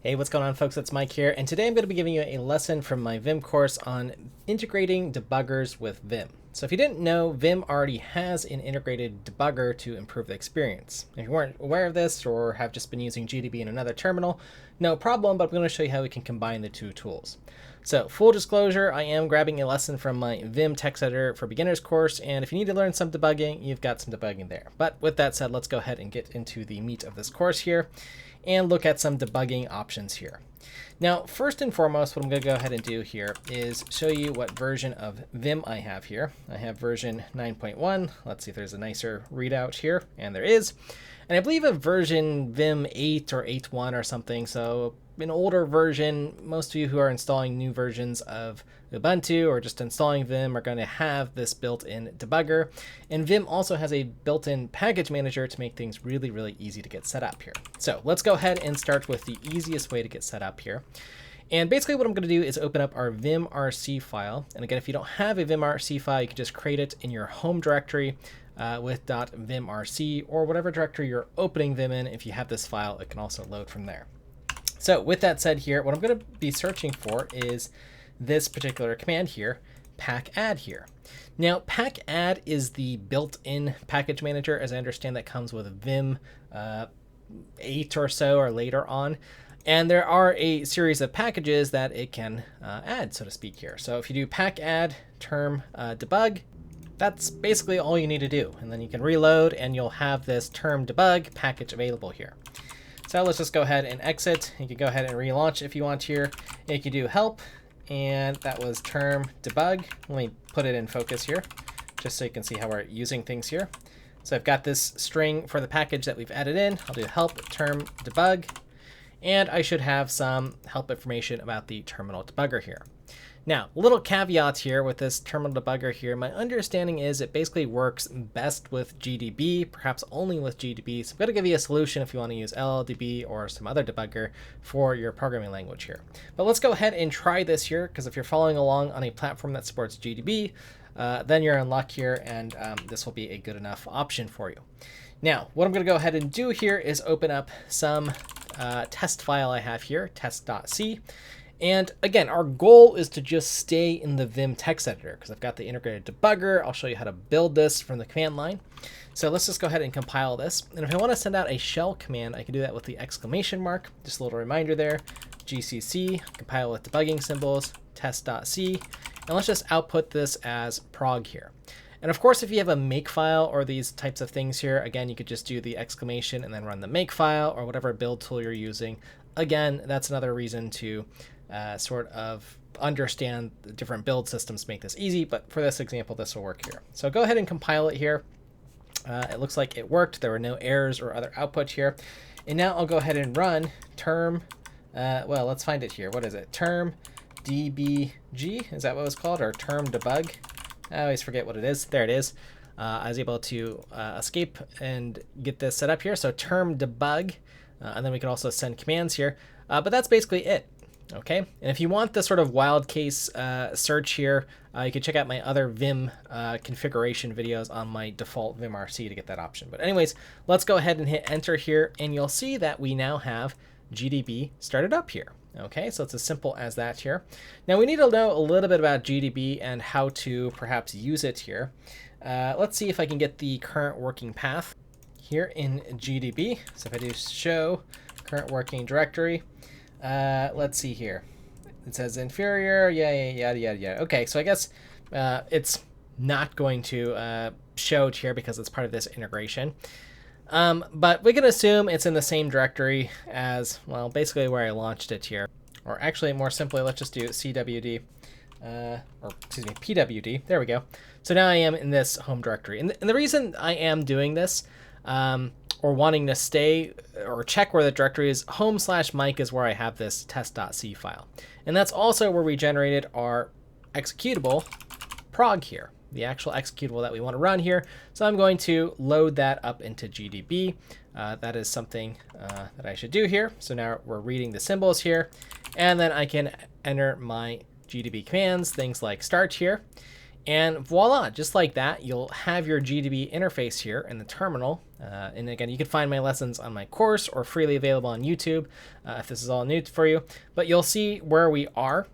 Hey, what's going on, folks? It's Mike here, and today I'm going to be giving you a lesson from my Vim course on integrating debuggers with Vim. So if you didn't know, Vim already has an integrated debugger to improve the experience. If you weren't aware of this or have just been using GDB in another terminal, no problem, but I'm going to show you how we can combine the two tools. So full disclosure, I am grabbing a lesson from my Vim text editor for beginners course, and if you need to learn some debugging, you've got some debugging there. But with that said, let's go ahead and get into the meat of this course here and look at some debugging options here. Now, first and foremost, what I'm going to go ahead and do here is show you what version of Vim I have here. I have version 9.1. Let's see if there's a nicer readout here, and there is. And I believe a version Vim 8 or 8.1 or something, so an older version. Most of you who are installing new versions of Ubuntu or just installing Vim are going to have this built-in debugger. And Vim also has a built-in package manager to make things really, really easy to get set up here. So let's go ahead and start with the easiest way to get set up here. And basically what I'm going to do is open up our vimrc file. And again, if you don't have a vimrc file, you can just create it in your home directory with .vimrc or whatever directory you're opening Vim in. If you have this file, it can also load from there. So with that said here, what I'm going to be searching for is this particular command here, packadd here. Now, packadd is the built-in package manager, as I understand that comes with Vim 8 or so or later on. And there are a series of packages that it can add, so to speak here. So if you do packadd termdbg, that's basically all you need to do. And then you can reload and you'll have this termdbg package available here. So let's just go ahead and exit. You can go ahead and relaunch if you want here. You can do help, and that was termdbg. Let me put it in focus here, just so you can see how we're using things here. So I've got this string for the package that we've added in. I'll do help termdbg, and I should have some help information about the terminal debugger here. Now, a little caveat here with this terminal debugger here. My understanding is it basically works best with GDB, perhaps only with GDB. So I'm going to give you a solution if you want to use LLDB or some other debugger for your programming language here. But let's go ahead and try this here, because if you're following along on a platform that supports GDB, then you're in luck here, and this will be a good enough option for you. Now, what I'm going to go ahead and do here is open up some test file I have here, test.c. And again, our goal is to just stay in the Vim text editor because I've got the integrated debugger. I'll show you how to build this from the command line. So let's just go ahead and compile this. And if I want to send out a shell command, I can do that with the exclamation mark. Just a little reminder there, gcc, compile with debugging symbols, test.c. And let's just output this as prog here. And of course, if you have a makefile or these types of things here, again, you could just do the exclamation and then run the makefile or whatever build tool you're using. Again, that's another reason to sort of understand the different build systems to make this easy, but for this example, this will work here. So go ahead and compile it here. It looks like it worked. There were no errors or other output here. And now I'll go ahead and run well, let's find it here. What is it? Termdbg, is that what it was called? Or termdebug? I always forget what it is. There it is. I was able to escape and get this set up here. So termdebug, and then we can also send commands here. But that's basically it. Okay, and if you want the sort of wild case search here, you can check out my other Vim configuration videos on my default vimrc to get that option. But anyways, let's go ahead and hit enter here, and you'll see that we now have GDB started up here. Okay, so it's as simple as that here. Now we need to know a little bit about GDB and how to perhaps use it here. Let's see if I can get the current working path here in GDB. So if I do show current working directory, let's see here. It says inferior, yada, yada, yada. Okay, so I guess it's not going to show it here because it's part of this integration. But we can assume it's in the same directory as, well, basically where I launched it here. Or actually, more simply, let's just do cwd, or excuse me, pwd. There we go. So now I am in this home directory. And the reason I am doing this, or wanting to stay or check where the directory is, home/Mike is where I have this test.c file. And that's also where we generated our executable prog here, the actual executable that we want to run here. So I'm going to load that up into GDB. That is something that I should do here. So now we're reading the symbols here, and then I can enter my GDB commands, things like start here. And voila, just like that, you'll have your GDB interface here in the terminal. And again, you can find my lessons on my course or freely available on YouTube if this is all new for you. But you'll see where we are.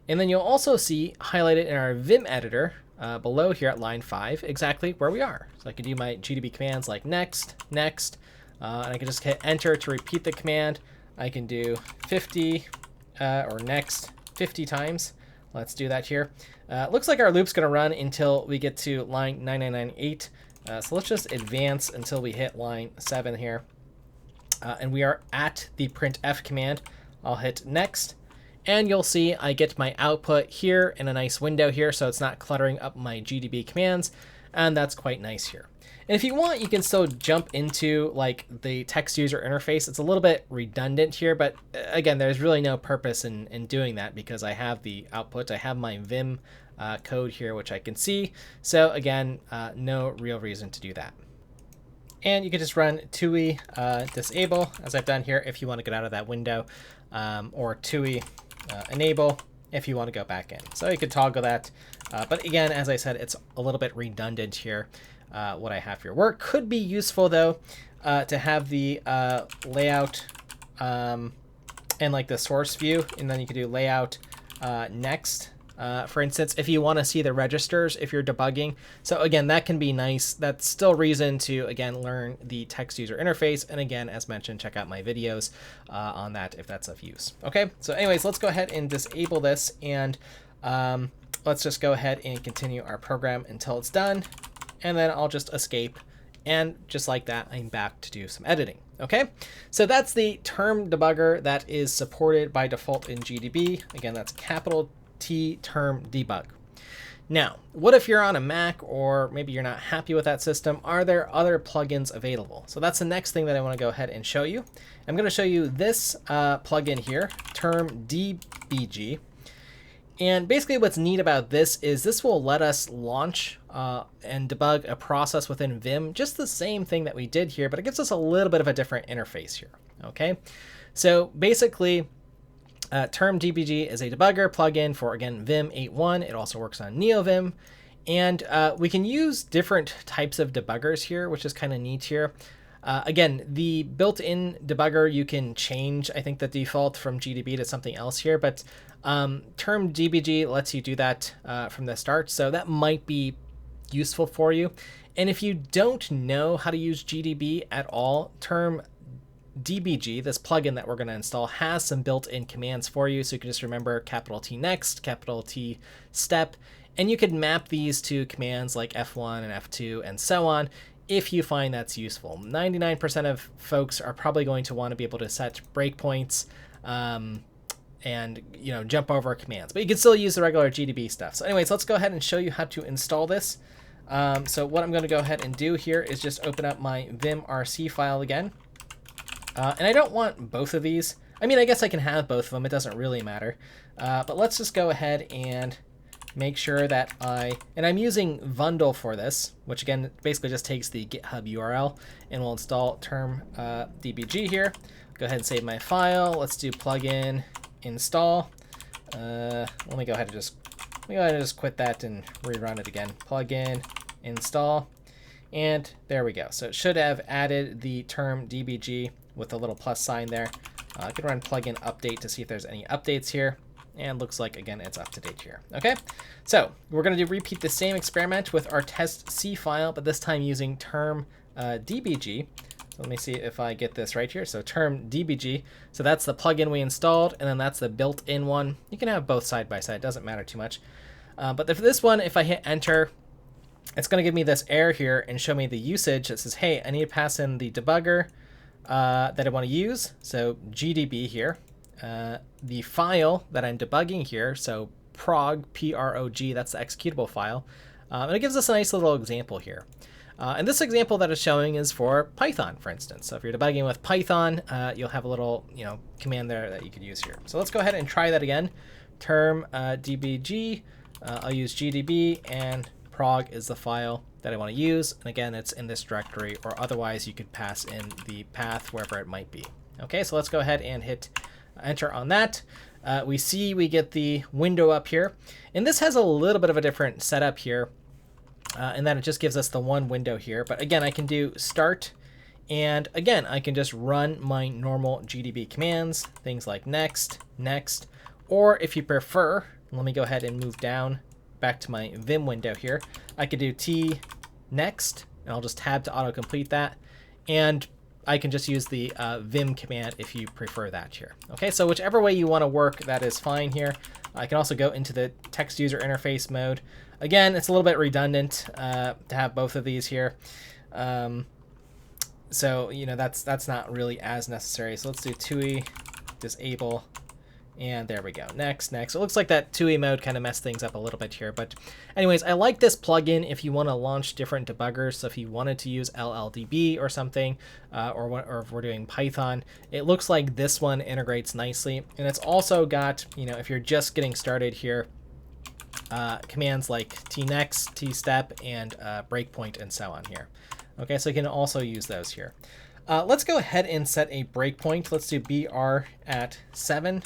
And then you'll also see highlighted in our Vim editor below here at line 5 exactly where we are. So I can do my GDB commands like next, next, and I can just hit enter to repeat the command. I can do 50 or next 50 times. Let's do that here. Looks like our loop's going to run until we get to line 9998. So let's just advance until we hit line 7 here. And we are at the printf command. I'll hit next. And you'll see I get my output here in a nice window here, so it's not cluttering up my GDB commands. And that's quite nice here. And if you want, you can still jump into like the text user interface. It's a little bit redundant here, but again, there's really no purpose in doing that because I have the output. I have my Vim code here, which I can see. So again, no real reason to do that. And you can just run TUI disable, as I've done here, if you want to get out of that window, or TUI enable if you want to go back in. So you could toggle that. But again, as I said, it's a little bit redundant here. What I have here. Where it could be useful though, to have the layout and like the source view, and then you could do layout next. For instance, if you want to see the registers if you're debugging. So again, that can be nice. That's still reason to again learn the text user interface. And again, as mentioned, check out my videos on that if that's of use. Okay. So anyways, let's go ahead and disable this, and let's just go ahead and continue our program until it's done. And then I'll just escape. And just like that, I'm back to do some editing. Okay, so that's the term debugger that is supported by default in GDB. Again, that's capital T term debug. Now, what if you're on a Mac or maybe you're not happy with that system? Are there other plugins available? So that's the next thing that I want to go ahead and show you. I'm going to show you this plugin here, Termdbg. And basically what's neat about this is this will let us launch and debug a process within Vim, just the same thing that we did here, but it gives us a little bit of a different interface here. Okay, so basically Termdbg is a debugger plugin for, again, Vim 8.1. It also works on NeoVim. And we can use different types of debuggers here, which is kind of neat here. Again, the built-in debugger, you can change, I think, the default from GDB to something else here, but Termdbg lets you do that from the start, so that might be useful for you. And if you don't know how to use GDB at all, Termdbg, this plugin that we're going to install, has some built-in commands for you, so you can just remember capital T next, capital T step, and you could map these to commands like F1 and F2 and so on, if you find that's useful. 99% of folks are probably going to want to be able to set breakpoints and jump over commands, but you can still use the regular GDB stuff. So anyways, let's go ahead and show you how to install this. So what I'm going to go ahead and do here is just open up my vimrc file again. And I don't want both of these. I mean, I guess I can have both of them. It doesn't really matter. But let's just go ahead and make sure that I'm using Vundle for this, which again basically just takes the GitHub URL, and we'll install Termdbg here. Go ahead and save my file. Let's do plugin install. Let me go ahead and just quit that and rerun it again. Plugin install, and there we go. So it should have added the Termdbg with a little plus sign there. I can run plugin update to see if there's any updates here. And looks like, again, it's up to date here. Okay, so we're going to repeat the same experiment with our test C file, but this time using Termdbg. So let me see if I get this right here. So Termdbg. So that's the plugin we installed, and then that's the built-in one. You can have both side by side. It doesn't matter too much. But for this one, if I hit enter, it's going to give me this error here and show me the usage that says, hey, I need to pass in the debugger that I want to use. So GDB here. The file that I'm debugging here, so prog, P-R-O-G, that's the executable file. And it gives us a nice little example here. And this example that it's showing is for Python, for instance. So if you're debugging with Python, you'll have a little command there that you could use here. So let's go ahead and try that again. Termdbg, I'll use GDB, and prog is the file that I want to use. And again, it's in this directory, or otherwise you could pass in the path wherever it might be. Okay, so let's go ahead and hit enter on that. we get the window up here. And this has a little bit of a different setup here, in that it just gives us the one window here. But again, I can do start, and again, I can just run my normal GDB commands, things like next, next, or if you prefer, let me go ahead and move down back to my Vim window here. I could do T next, and I'll just tab to autocomplete that. And I can just use the vim command if you prefer that here. Okay, so whichever way you want to work, that is fine here. I can also go into the text user interface mode. Again, it's a little bit redundant to have both of these here. So, you know, that's not really as necessary. So let's do TUI, disable, and there we go. Next, next. It looks like that TUI mode kind of messed things up a little bit here. But anyways, I like this plugin if you want to launch different debuggers. So if you wanted to use LLDB or something, or if we're doing Python, it looks like this one integrates nicely. And it's also got, you know, if you're just getting started here, commands like tnext, tstep, and breakpoint, and so on here. Okay, so you can also use those here. Let's go ahead and set a breakpoint. Let's do BR at 7.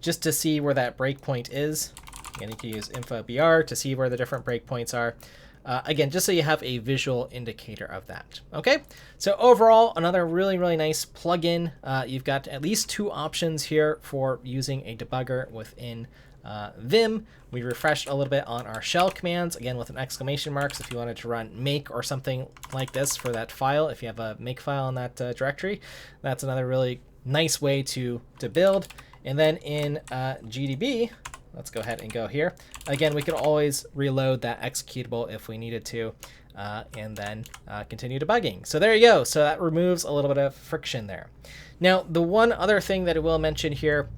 Just to see where that breakpoint is. Again, you can use info.br to see where the different breakpoints are. Again, just so you have a visual indicator of that. Okay, so overall, another really, really nice plugin. You've got at least 2 options here for using a debugger within Vim. We refreshed a little bit on our shell commands, again with an exclamation mark. So if you wanted to run make or something like this for that file, if you have a make file in that directory, that's another really nice way to build. And then in GDB, let's go ahead and go here. Again, we can always reload that executable if we needed to, and then continue debugging. So there you go. So that removes a little bit of friction there. Now, the one other thing that I will mention here,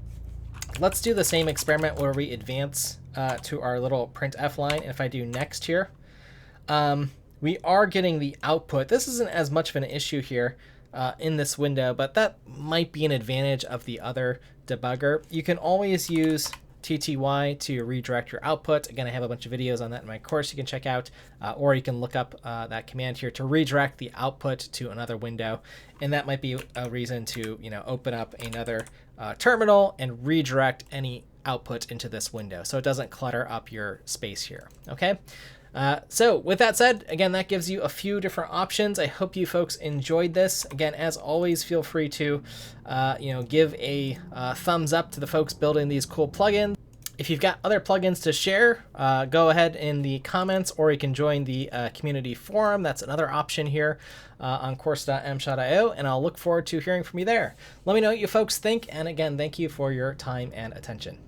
let's do the same experiment where we advance to our little printf line. And if I do next here, we are getting the output. This isn't as much of an issue here in this window, but that might be an advantage of the other debugger. You can always use TTY to redirect your output. Again, I have a bunch of videos on that in my course you can check out, or you can look up that command here to redirect the output to another window. And that might be a reason to, you know, open up another terminal and redirect any output into this window so it doesn't clutter up your space here. Okay. So with that said, again, that gives you a few different options. I hope you folks enjoyed this. Again, as always, feel free to, you know, give a thumbs up to the folks building these cool plugins. If you've got other plugins to share, go ahead in the comments, or you can join the community forum. That's another option here on course.mshot.io, and I'll look forward to hearing from you there. Let me know what you folks think, and again, thank you for your time and attention.